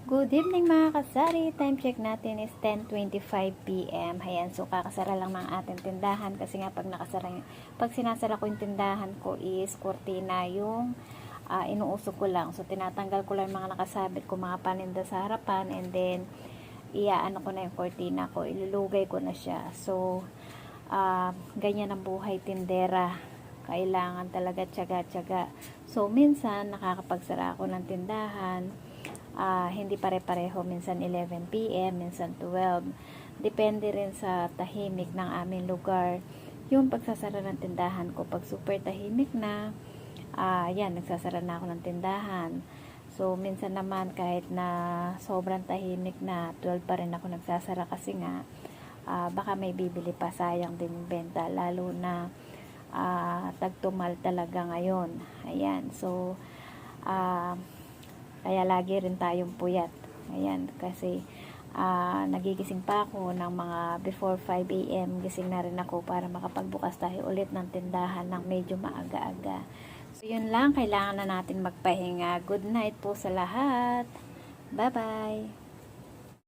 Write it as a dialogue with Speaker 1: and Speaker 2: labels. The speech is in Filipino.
Speaker 1: Good evening mga kasari. Time check natin is 10:25 PM. Ayan, so kakasara lang ng ating tindahan kasi nga pag sinasara ko yung tindahan ko is kurtina yung inuusok ko lang. So tinatanggal ko lang mga nakasabit ko mga paninda sa harapan and then iaano ko na yung kurtina ko. Ilulugay ko na siya. So ganyan ang buhay tindera. Kailangan talaga tiyaga-tiyaga. So minsan nakakapagsara ako ng tindahan. Hindi pare-pareho, minsan 11 PM, minsan 12. Depende rin sa tahimik ng aming lugar yung pagsasara ng tindahan ko. Pag super tahimik na, yan, nagsasara na ako ng tindahan. So minsan naman kahit na sobrang tahimik na, 12 pa rin ako nagsasara kasi nga baka may bibili pa, sayang din yung benta, lalo na tagtumal talaga ngayon. Ayan, so kaya lagi rin tayong puyat. Ayan, kasi nagigising pa ako ng mga before 5 AM. Gising na rin ako para makapagbukas tayo ulit ng tindahan ng medyo maaga-aga. So, yun lang. Kailangan na natin magpahinga. Good night po sa lahat. Bye-bye.